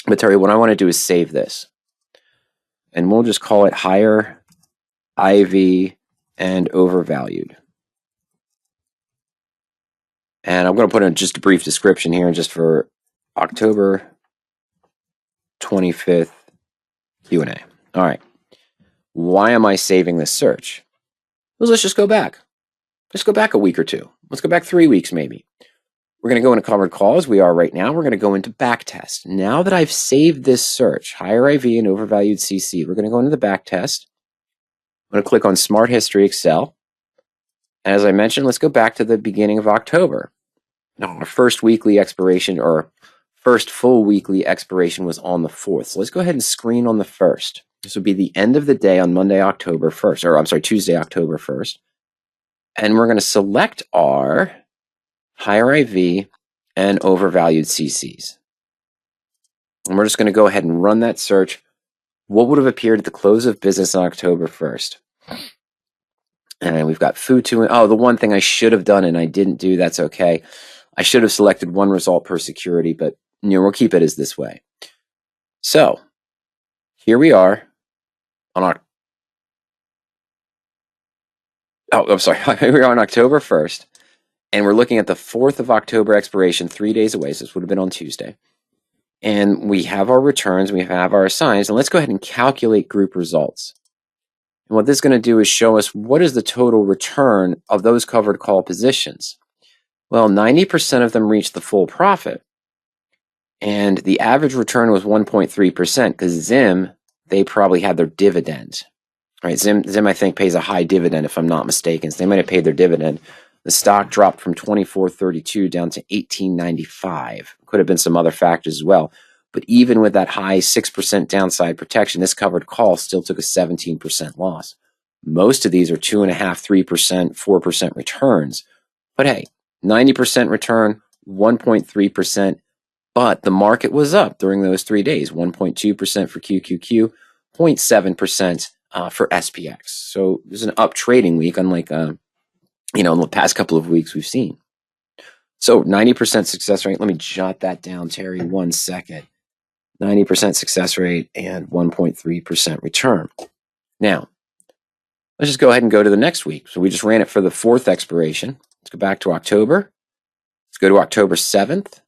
But Terry, what I want to do is save this. And we'll just call it higher IV and overvalued. And I'm going to put in just a brief description here just for October 25th Q&A. All right. Why am I saving this search? Well, let's just go back. Let's go back a week or two. Let's go back 3 weeks maybe. We're going to go into covered calls. We are right now. We're going to go into backtest. Now that I've saved this search, higher IV and overvalued CC, we're going to go into the backtest. I'm going to click on Smart History Excel. And as I mentioned, let's go back to the beginning of October. Now, our first weekly expiration, or first full weekly expiration, was on the 4th. So let's go ahead and screen on the 1st. This would be the end of the day on Monday, October 1st, or I'm sorry, Tuesday, October 1st. And we're going to select our higher IV and overvalued CCs. And we're just going to go ahead and run that search. What would have appeared at the close of business on October 1st? And we've got food to, oh, the one thing I should have done and I didn't do, that's okay. I should have selected one result per security, but we'll keep it as this way. So here we are on our, here we are on October 1st, and we're looking at the 4th of October expiration, 3 days away. So this would have been on Tuesday. And we have our returns, we have our assigns, and let's go ahead and calculate group results. And what this is going to do is show us what is the total return of those covered call positions. Well, 90% of them reached the full profit. And the average return was 1.3% because Zim, they probably had their dividend. Right? Zim, I think, pays a high dividend, if I'm not mistaken. So they might have paid their dividend. The stock dropped from $24.32 down to $18.95. Could have been some other factors as well. But even with that high 6% downside protection, this covered call still took a 17% loss. Most of these are 2.5%, 3%, 4% returns. But hey, 90% return, 1.3%. But the market was up during those 3 days, 1.2% for QQQ, 0.7% for SPX. So it was an up trading week, unlike in the past couple of weeks we've seen. So 90% success rate. Let me jot that down, Terry, 1 second. 90% success rate and 1.3% return. Now, let's just go ahead and go to the next week. So we just ran it for the 4th expiration. Let's go back to October. Let's go to October 7th.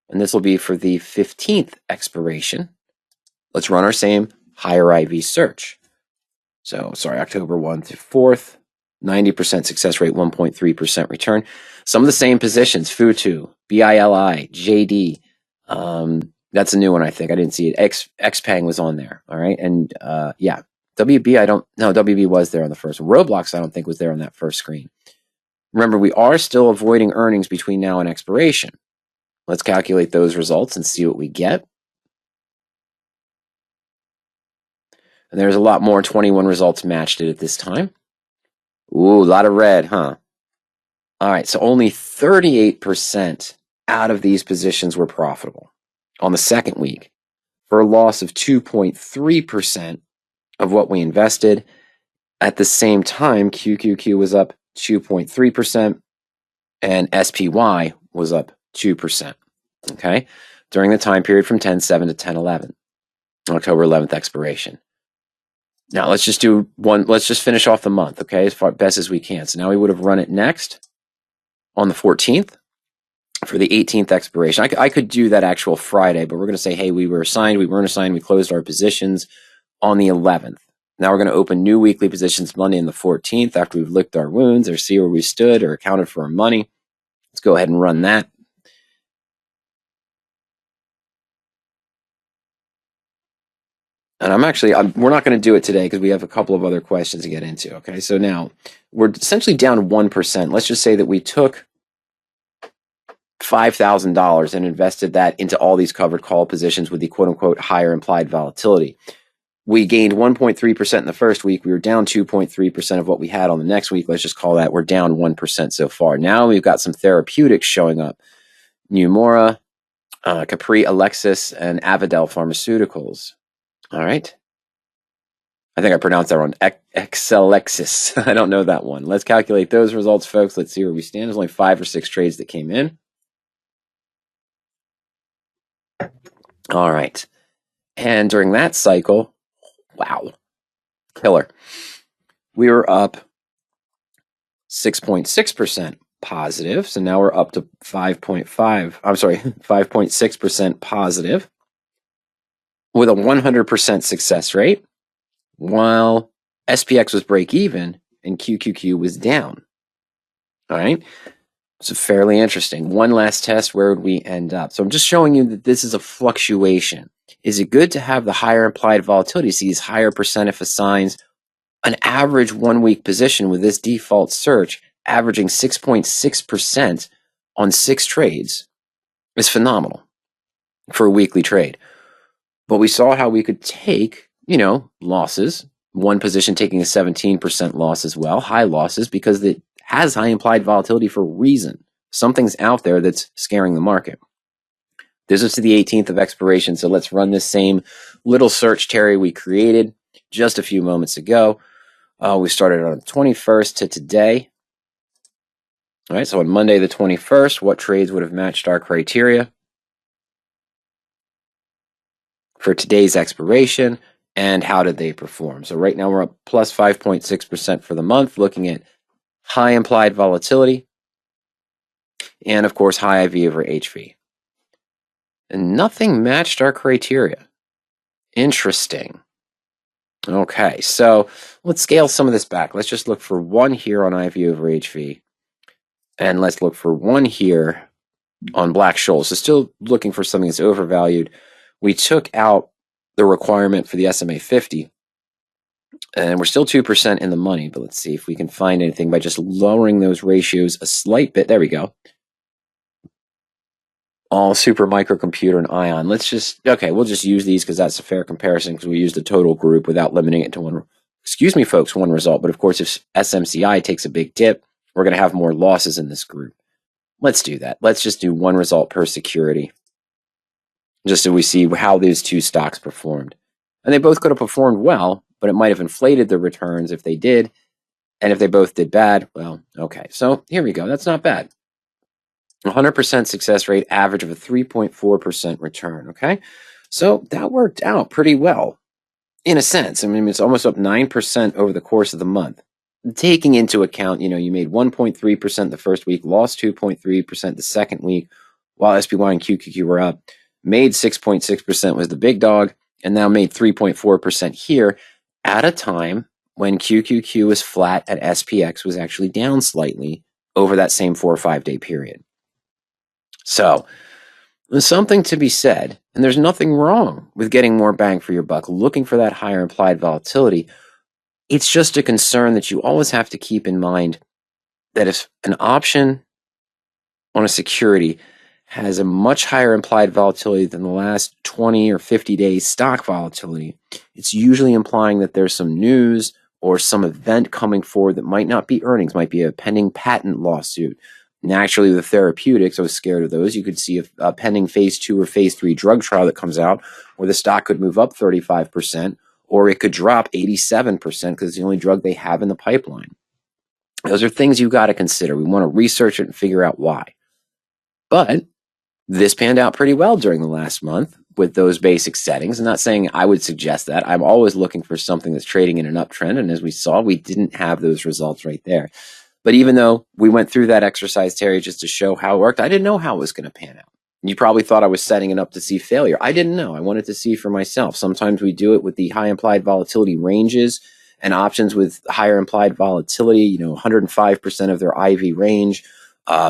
And this will be for the 15th expiration. Let's run our same higher IV search. So, October 1 to 4th, 90% success rate, 1.3% return. Some of the same positions, Futu, BILI, JD. That's a new one, I think. I didn't see it. XPeng was on there. All right. And yeah, WB, WB was there on the first one. Roblox, I don't think, was there on that first screen. Remember, we are still avoiding earnings between now and expiration. Let's calculate those results and see what we get. And there's a lot more. 21 results matched it at this time. Ooh, a lot of red, huh? All right, so only 38% out of these positions were profitable on the second week for a loss of 2.3% of what we invested. At the same time, QQQ was up 2.3% and SPY was up 2%. Okay, during the time period from 10/7 to 10/11, October 11th expiration. Now let's just do one. Let's just finish off the month, okay, as far best as we can. So now we would have run it next on the 14th for the 18th expiration. I could do that actual Friday, but we're going to say, hey, we were assigned, we weren't assigned, we closed our positions on the 11th. Now we're going to open new weekly positions Monday and the 14th after we've licked our wounds or see where we stood or accounted for our money. Let's go ahead and run that. And we're not going to do it today because we have a couple of other questions to get into. Okay, so now we're essentially down 1%. Let's just say that we took $5,000 and invested that into all these covered call positions with the quote unquote higher implied volatility. We gained 1.3% in the first week. We were down 2.3% of what we had on the next week. Let's just call that we're down 1% so far. Now we've got some therapeutics showing up. Numora, Capri, Alexis, and Avadel Pharmaceuticals. All right. I think I pronounced that wrong. Excelexis. I don't know that one. Let's calculate those results, folks. Let's see where we stand. There's only 5 or 6 trades that came in. All right. And during that cycle, wow, killer. We were up 6.6% positive. So now we're up to 5.6% positive with a 100% success rate, while SPX was break even and QQQ was down. All right. So fairly interesting. One last test, where would we end up? So I'm just showing you that this is a fluctuation. Is it good to have the higher implied volatility, see these higher percent of assigns? An average 1 week position with this default search averaging 6.6% on 6 trades is phenomenal for a weekly trade. But we saw how we could take, losses, one position taking a 17% loss as well, high losses, because it has high implied volatility for a reason. Something's out there that's scaring the market. This is to the 18th of expiration, so let's run this same little search, Terri, we created just a few moments ago. We started on the 21st to today. All right, so on Monday the 21st, what trades would have matched our criteria for today's expiration, and how did they perform? So right now we're up plus 5.6% for the month, looking at high implied volatility and, of course, high IV over HV. And nothing matched our criteria. Interesting. Okay, so let's scale some of this back. Let's just look for one here on IV over HV. And let's look for one here on Black-Scholes. So still looking for something that's overvalued. We took out the requirement for the SMA 50. And we're still 2% in the money. But let's see if we can find anything by just lowering those ratios a slight bit. There we go. All super microcomputer and ion. We'll just use these because that's a fair comparison, because we used the total group without limiting it to one result. But of course, if SMCI takes a big dip, we're going to have more losses in this group. Let's do that. Let's just do one result per security, just so we see how these two stocks performed. And they both could have performed well, but it might have inflated the returns if they did. And if they both did bad, well, okay. So here we go. That's not bad. 100% success rate, average of a 3.4% return, okay? So that worked out pretty well, in a sense. I mean, it's almost up 9% over the course of the month. Taking into account, you made 1.3% the first week, lost 2.3% the second week, while SPY and QQQ were up, made 6.6% was the big dog, and now made 3.4% here at a time when QQQ was flat and SPX was actually down slightly over that same 4 or 5 day period. So there's something to be said, and there's nothing wrong with getting more bang for your buck, looking for that higher implied volatility. It's just a concern that you always have to keep in mind, that if an option on a security has a much higher implied volatility than the last 20 or 50 days stock volatility, it's usually implying that there's some news or some event coming forward that might not be earnings, might be a pending patent lawsuit. Naturally, the therapeutics, I was scared of those. You could see a pending phase 2 or phase 3 drug trial that comes out where the stock could move up 35%, or it could drop 87% because it's the only drug they have in the pipeline. Those are things you've got to consider. We want to research it and figure out why. But this panned out pretty well during the last month with those basic settings. I'm not saying I would suggest that. I'm always looking for something that's trading in an uptrend. And as we saw, we didn't have those results right there. But even though we went through that exercise, Terri, just to show how it worked, I didn't know how it was going to pan out. You probably thought I was setting it up to see failure. I didn't know. I wanted to see for myself. Sometimes we do it with the high implied volatility ranges and options with higher implied volatility, 105% of their IV range,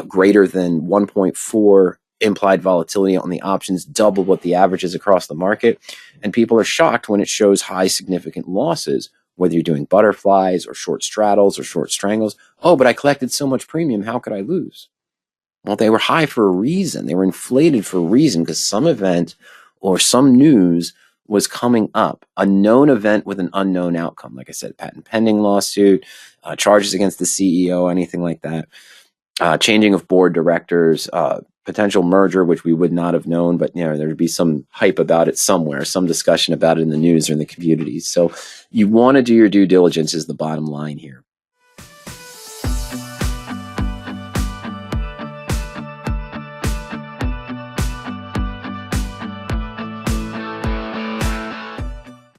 greater than 1.4 implied volatility on the options, double what the average is across the market. And people are shocked when it shows high significant losses, whether you're doing butterflies or short straddles or short strangles. Oh, but I collected so much premium. How could I lose? Well, they were high for a reason. They were inflated for a reason, because some event or some news was coming up, a known event with an unknown outcome. Like I said, patent pending lawsuit, charges against the CEO, anything like that, changing of board directors, potential merger, which we would not have known, but there would be some hype about it somewhere, some discussion about it in the news or in the communities. So you want to do your due diligence is the bottom line here.